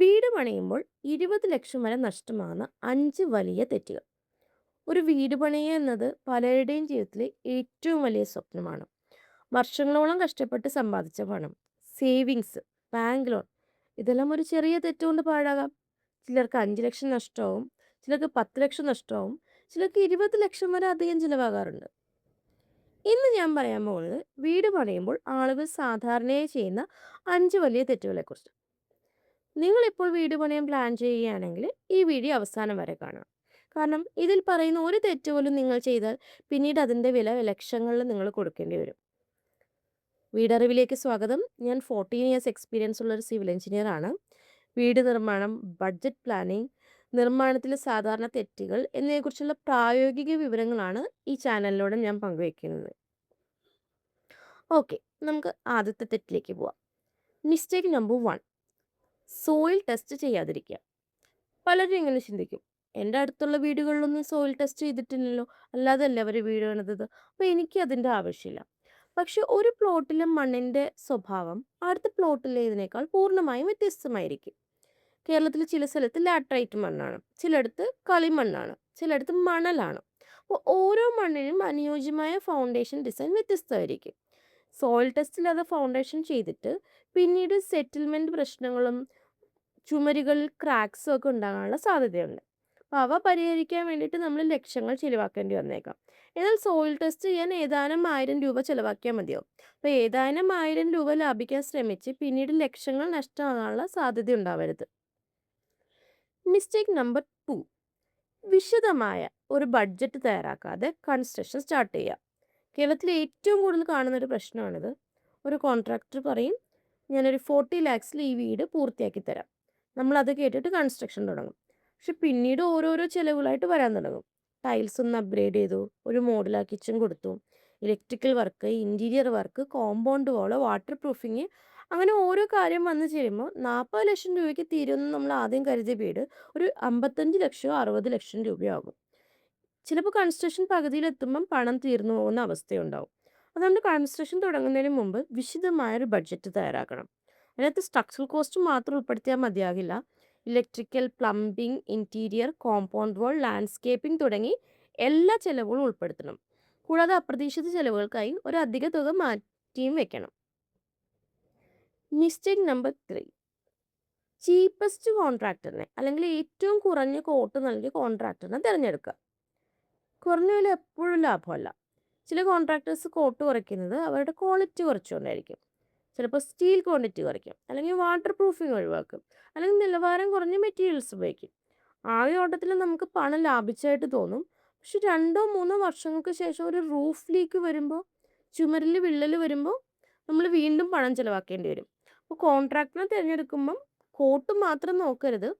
വീട് പണിയുമ്പോൾ 20 ലക്ഷം വരെ നഷ്ടമാകുന്ന 5 വലിയ തെറ്റുകൾ. ഒരു വീട് പണിയുക എന്നത് പലരുടെയും ജീവിതത്തിലെ ഏറ്റവും വലിയ സ്വപ്നമാണ്. വർഷങ്ങളോളം കഷ്ടപ്പെട്ട് സമ്പാദിച്ച പണം, സേവിങ്സ്, ബാങ്ക് ലോൺ ഇതെല്ലാം ഒരു ചെറിയ തെറ്റുകൊണ്ട് പാഴാകാം. ചിലർക്ക് 5 ലക്ഷം നഷ്ടമാവും, ചിലർക്ക് 10 ലക്ഷം നഷ്ടമാവും, ചിലർക്ക് 20 ലക്ഷം വരെ അധികം ചിലവാകാറുണ്ട്. ഇന്ന് ഞാൻ പറയാൻ പോകുന്നത് വീട് പണിയുമ്പോൾ ആളുകൾ സാധാരണയായി ചെയ്യുന്ന 5 വലിയ തെറ്റുകളെക്കുറിച്ച്. നിങ്ങളിപ്പോൾ വീട് പണിയാൻ പ്ലാൻ ചെയ്യുകയാണെങ്കിൽ ഈ വീഡിയോ അവസാനം വരെ കാണാം. കാരണം ഇതിൽ പറയുന്ന ഒരു തെറ്റ് പോലും നിങ്ങൾ ചെയ്താൽ പിന്നീട് അതിൻ്റെ വില ലക്ഷങ്ങളിൽ നിങ്ങൾ കൊടുക്കേണ്ടി വരും. വീടറിവിലേക്ക് സ്വാഗതം. ഞാൻ 14 ഇയേഴ്സ് എക്സ്പീരിയൻസ് ഉള്ള ഒരു സിവിൽ എഞ്ചിനീയർ ആണ്. വീട് നിർമ്മാണം, ബഡ്ജറ്റ് പ്ലാനിംഗ്, നിർമ്മാണത്തിലെ സാധാരണ തെറ്റുകൾ എന്നിവയെക്കുറിച്ചുള്ള പ്രായോഗിക വിവരങ്ങളാണ് ഈ ചാനലിലൂടെ ഞാൻ പങ്കുവയ്ക്കുന്നത്. ഓക്കെ, നമുക്ക് ആദ്യത്തെ തെറ്റിലേക്ക് പോവാം. മിസ്റ്റേക്ക് നമ്പർ 1, സോയിൽ ടെസ്റ്റ് ചെയ്യാതിരിക്കുക. പലരും ഇങ്ങനെ ചിന്തിക്കും, എൻ്റെ അടുത്തുള്ള വീടുകളിലൊന്നും സോയിൽ ടെസ്റ്റ് ചെയ്തിട്ടില്ലല്ലോ, അല്ലാതെയല്ലേ അവർ വീട് പണിതത്, അപ്പോൾ എനിക്ക് അതിൻ്റെ ആവശ്യമില്ല. പക്ഷെ ഒരു പ്ലോട്ടിലെ മണ്ണിൻ്റെ സ്വഭാവം അടുത്ത പ്ലോട്ടിലേതിനേക്കാൾ പൂർണ്ണമായും വ്യത്യസ്തമായിരിക്കും. കേരളത്തിൽ ചില സ്ഥലത്ത് ലാറ്ററൈറ്റ് മണ്ണാണ്, ചിലയിടത്ത് കളിമണ്ണാണ്, ചിലയിടത്ത് മണലാണ്. അപ്പോൾ ഓരോ മണ്ണിനും അനുയോജ്യമായ ഫൗണ്ടേഷൻ ഡിസൈൻ വ്യത്യസ്തമായിരിക്കും. സോയിൽ ടെസ്റ്റില്ലാതെ ഫൗണ്ടേഷൻ ചെയ്തിട്ട് പിന്നീട് സെറ്റിൽമെൻറ്റ് പ്രശ്നങ്ങളും ചുമരുകളിൽ ക്രാക്സും ഒക്കെ ഉണ്ടാകാനുള്ള സാധ്യതയുണ്ട്. അപ്പോൾ അവ പരിഹരിക്കാൻ വേണ്ടിയിട്ട് നമ്മൾ ലക്ഷങ്ങൾ ചിലവാക്കേണ്ടി വന്നേക്കാം. എന്നാൽ സോയിൽ ടെസ്റ്റ് ചെയ്യാൻ ഏതാനും 1000 രൂപ ചിലവാക്കിയാൽ മതിയാവും. അപ്പോൾ ഏതാനും 1000 രൂപ ലാഭിക്കാൻ ശ്രമിച്ച് പിന്നീട് ലക്ഷങ്ങൾ നഷ്ടമാകാനുള്ള സാധ്യത ഉണ്ടാവരുത്. മിസ്റ്റേക്ക് നമ്പർ 2, വിശദമായ ഒരു ബഡ്ജറ്റ് തയ്യാറാക്കാതെ കൺസ്ട്രക്ഷൻ സ്റ്റാർട്ട് ചെയ്യുക. കേരളത്തിൽ ഏറ്റവും കൂടുതൽ കാണുന്ന ഒരു പ്രശ്നമാണിത്. ഒരു കോൺട്രാക്ടർ പറയും, ഞാനൊരു 40 ലാക്സിൽ ഈ വീട് പൂർത്തിയാക്കി തരാം. നമ്മളത് കേട്ടിട്ട് കൺസ്ട്രക്ഷൻ തുടങ്ങും. പക്ഷെ പിന്നീട് ഓരോരോ ചിലവുകളായിട്ട് വരാൻ തുടങ്ങും. ടൈൽസ് ഒന്ന് അപ്ഗ്രേഡ് ചെയ്തു, ഒരു മോഡുലാർ കിച്ചൺ കൊടുത്തു, electrical work, interior work, compound wall, water proofing, അങ്ങനെ ഓരോ കാര്യം വന്നു ചേരുമ്പോൾ 40 ലക്ഷം രൂപയ്ക്ക് തീരുമെന്ന് നമ്മൾ ആദ്യം കരുതിയ വീട് ഒരു 55 ലക്ഷമോ 60 ലക്ഷം രൂപയോ ആകും. ചിലപ്പോൾ കൺസ്ട്രക്ഷൻ പകുതിയിലെത്തുമ്പം പണം തീർന്നു പോകുന്ന അവസ്ഥയുണ്ടാവും. അതുകൊണ്ട് കൺസ്ട്രക്ഷൻ തുടങ്ങുന്നതിന് മുമ്പ് വിശദമായൊരു ബഡ്ജറ്റ് തയ്യാറാക്കണം. അതിനകത്ത് സ്ട്രക്ചറൽ കോസ്റ്റ് മാത്രം ഉൾപ്പെടുത്തിയാൽ മതിയാകില്ല. Electrical, plumbing, interior, compound wall, landscaping തുടങ്ങി എല്ലാ ചിലവുകളും ഉൾപ്പെടുത്തണം. കൂടാതെ അപ്രതീക്ഷിത ചിലവുകൾക്കായി ഒരു അധിക തുക മാറ്റിയും വെക്കണം. മിസ്റ്റേക്ക് നമ്പർ 3, ചീപ്പസ്റ്റ് കോൺട്രാക്ടറിനെ അല്ലെങ്കിൽ ഏറ്റവും കുറഞ്ഞ കോട്ട് നൽകിയ കോൺട്രാക്ടറിനെ തിരഞ്ഞെടുക്കുക. കുറഞ്ഞ വില എപ്പോഴും ലാഭമല്ല. ചില കോൺട്രാക്ടേഴ്സ് കോട്ട് കുറയ്ക്കുന്നത് അവരുടെ ക്വാളിറ്റി കുറച്ചുകൊണ്ടായിരിക്കും. ചിലപ്പോൾ സ്റ്റീൽ ക്വാണ്ടിറ്റി കുറയ്ക്കും, അല്ലെങ്കിൽ വാട്ടർ പ്രൂഫിങ് ഒഴിവാക്കും, അല്ലെങ്കിൽ നിലവാരം കുറഞ്ഞ മെറ്റീരിയൽസ് ഉപയോഗിക്കും. ആദ്യ ഓട്ടത്തിൽ നമുക്ക് പണം ലാഭിച്ചായിട്ട് തോന്നും. പക്ഷെ 2-3 വർഷങ്ങൾക്ക് ശേഷം ഒരു റൂഫ് ലീക്ക് വരുമ്പോൾ, ചുമരിൽ വിള്ളൽ വരുമ്പോൾ നമ്മൾ വീണ്ടും പണം ചിലവാക്കേണ്ടി വരും. അപ്പോൾ കോൺട്രാക്ടറിനെ തിരഞ്ഞെടുക്കുമ്പം കോട്ട് മാത്രം നോക്കരുത്,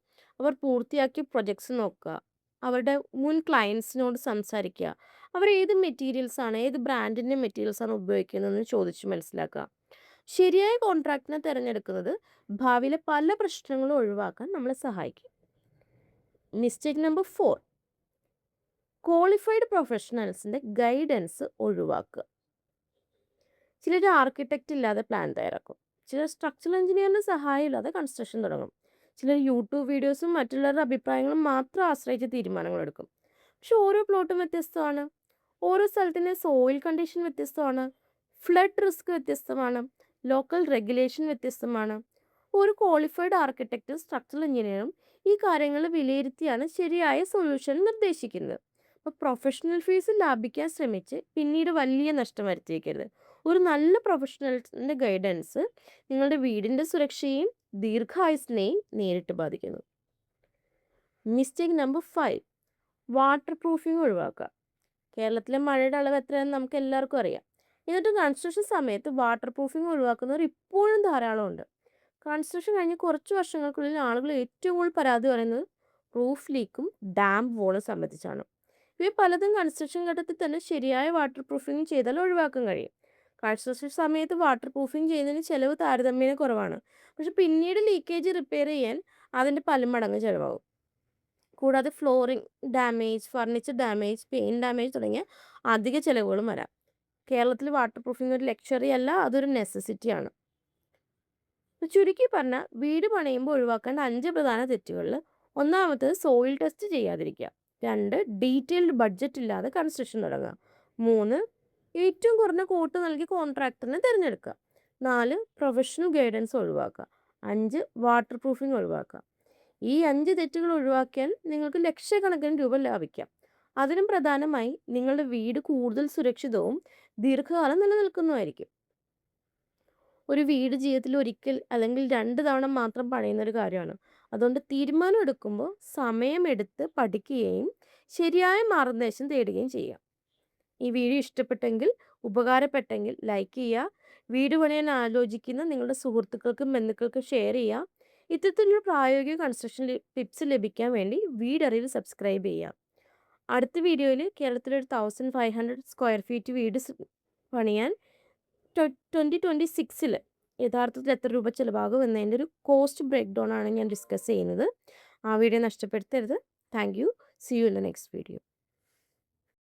അവർ പൂർത്തിയാക്കിയ പ്രൊജക്ട്സ് നോക്കുക, അവരുടെ മുൻ ക്ലയൻസിനോട് സംസാരിക്കുക, അവർ ഏത് മെറ്റീരിയൽസാണ്, ഏത് ബ്രാൻഡിൻ്റെ മെറ്റീരിയൽസാണ് ഉപയോഗിക്കുന്നതെന്ന് ചോദിച്ച് മനസ്സിലാക്കുക. ശരിയായ കോൺട്രാക്ടിനെ തിരഞ്ഞെടുക്കുന്നത് ഭാവിയിലെ പല പ്രശ്നങ്ങളും ഒഴിവാക്കാൻ നമ്മളെ സഹായിക്കും. മിസ്റ്റേക്ക് നമ്പർ 4, ക്വാളിഫൈഡ് പ്രൊഫഷണൽസിൻ്റെ ഗൈഡൻസ് ഒഴിവാക്കുക. ചിലർ ആർക്കിടെക്റ്റ് ഇല്ലാതെ പ്ലാൻ തയ്യാറാക്കും, ചിലർ സ്ട്രക്ചറൽ എഞ്ചിനീയറിൻ്റെ സഹായം ഇല്ലാതെ കൺസ്ട്രക്ഷൻ തുടങ്ങും, ചിലർ യൂട്യൂബ് വീഡിയോസും മറ്റുള്ളവരുടെ അഭിപ്രായങ്ങളും മാത്രം ആശ്രയിച്ച് തീരുമാനങ്ങൾ എടുക്കും. പക്ഷെ ഓരോ പ്ലോട്ടും വ്യത്യസ്തമാണ്, ഓരോ സ്ഥലത്തിൻ്റെ സോയിൽ കണ്ടീഷൻ വ്യത്യസ്തമാണ്, ഫ്ലഡ് റിസ്ക് വ്യത്യസ്തമാണ്, ലോക്കൽ റെഗുലേഷൻ വ്യത്യസ്തമാണ്. ഒരു ക്വാളിഫൈഡ് ആർക്കിടെക്റ്റും സ്ട്രക്ചറൽ എഞ്ചിനീയറും ഈ കാര്യങ്ങൾ വിലയിരുത്തിയാണ് ശരിയായ സൊല്യൂഷൻ നിർദ്ദേശിക്കുന്നത്. അപ്പോൾ പ്രൊഫഷണൽ ഫീസ് ലാഭിക്കാൻ ശ്രമിച്ച് പിന്നീട് വലിയ നഷ്ടം വരുത്തിയേക്കരുത്. ഒരു നല്ല പ്രൊഫഷണൽസിൻ്റെ ഗൈഡൻസ് നിങ്ങളുടെ വീടിൻ്റെ സുരക്ഷയെയും ദീർഘായുസിനെയും നേരിട്ട് ബാധിക്കുന്നു. മിസ്റ്റേക്ക് നമ്പർ 5, വാട്ടർ പ്രൂഫിംഗ് ഒഴിവാക്കുക. കേരളത്തിലെ മഴയുടെ അളവ് എത്രയാണെന്ന് നമുക്ക് എല്ലാവർക്കും അറിയാം. എന്നിട്ട് കൺസ്ട്രക്ഷൻ സമയത്ത് വാട്ടർ പ്രൂഫിംഗ് ഒഴിവാക്കുന്നവർ ഇപ്പോഴും ധാരാളമുണ്ട്. കൺസ്ട്രക്ഷൻ കഴിഞ്ഞ് കുറച്ച് വർഷങ്ങൾക്കുള്ളിൽ ആളുകൾ ഏറ്റവും കൂടുതൽ പരാതി പറയുന്നത് റൂഫ് ലീക്കും ഡാം വോളും സംബന്ധിച്ചാണ്. ഇവ പലതും കൺസ്ട്രക്ഷൻ ഘട്ടത്തിൽ തന്നെ ശരിയായ വാട്ടർ പ്രൂഫിംഗ് ചെയ്താൽ ഒഴിവാക്കാൻ കഴിയും. കൺസ്ട്രക്ഷൻ സമയത്ത് വാട്ടർ പ്രൂഫിംഗ് ചെയ്യുന്നതിന് ചിലവ് താരതമ്യേന കുറവാണ്. പക്ഷെ പിന്നീട് ലീക്കേജ് റിപ്പയർ ചെയ്യാൻ അതിൻ്റെ പലമടങ്ങ് ചിലവാകും. കൂടാതെ flooring damage, furniture damage, paint damage തുടങ്ങിയ അധിക ചിലവുകളും വരാം. കേരളത്തിൽ വാട്ടർ പ്രൂഫിംഗ് ഒരു ലക്ഷറി അല്ല, അതൊരു നെസസിറ്റിയാണ്. ചുരുക്കി പറഞ്ഞാൽ വീട് പണിയുമ്പോൾ ഒഴിവാക്കേണ്ട 5 പ്രധാന തെറ്റുകളിൽ ഒന്നാമത്തേത് സോയിൽ ടെസ്റ്റ് ചെയ്യാതിരിക്കുക. 2 ഡീറ്റെയിൽഡ് ബഡ്ജറ്റ് ഇല്ലാതെ കൺസ്ട്രക്ഷൻ തുടങ്ങുക. 3 ഏറ്റവും കുറഞ്ഞ കോട്ട് നൽകി കോൺട്രാക്ടറിനെ തിരഞ്ഞെടുക്കുക. 4 പ്രൊഫഷണൽ ഗൈഡൻസ് ഒഴിവാക്കുക. 5 വാട്ടർ പ്രൂഫിംഗ് ഒഴിവാക്കുക. ഈ 5 തെറ്റുകൾ ഒഴിവാക്കിയാൽ നിങ്ങൾക്ക് ലക്ഷക്കണക്കിന് രൂപ ലാഭിക്കാം. അതിനും പ്രധാനമായി നിങ്ങളുടെ വീട് കൂടുതൽ സുരക്ഷിതവും ദീർഘകാലം നിലനിൽക്കുന്നതുമായിരിക്കും. ഒരു വീട് ജീവിതത്തിൽ ഒരിക്കൽ അല്ലെങ്കിൽ 2 തവണ മാത്രം പണിയുന്ന ഒരു കാര്യമാണ്. അതുകൊണ്ട് തീരുമാനം എടുക്കുമ്പോൾ സമയമെടുത്ത് പഠിക്കുകയും ശരിയായ മാർഗ്ഗനിർദ്ദേശം തേടുകയും ചെയ്യുക. ഈ വീഡിയോ ഇഷ്ടപ്പെട്ടെങ്കിൽ, ഉപകാരപ്പെട്ടെങ്കിൽ ലൈക്ക് ചെയ്യുക. വീട് പണിയാൻ ആലോചിക്കുന്ന നിങ്ങളുടെ സുഹൃത്തുക്കൾക്കും ബന്ധുക്കൾക്കും ഷെയർ ചെയ്യുക. ഇത്തരത്തിലുള്ള പ്രായോഗിക കൺസ്ട്രക്ഷൻ ടിപ്സ് ലഭിക്കാൻ വേണ്ടി വീടറിയിൽ സബ്സ്ക്രൈബ് ചെയ്യുക. അടുത്ത വീഡിയോയിൽ കേരളത്തിലൊരു 1500 സ്ക്വയർ ഫീറ്റ് വീട് പണിയാൻ 2026 യഥാർത്ഥത്തിൽ എത്ര രൂപ ചിലവാകും എന്നതിൻ്റെ ഒരു കോസ്റ്റ് ബ്രേക്ക് ഡൗൺ ആണ് ഞാൻ ഡിസ്കസ് ചെയ്യുന്നത്. ആ വീഡിയോ നഷ്ടപ്പെടുത്തരുത്. Thank you. See you in the next video.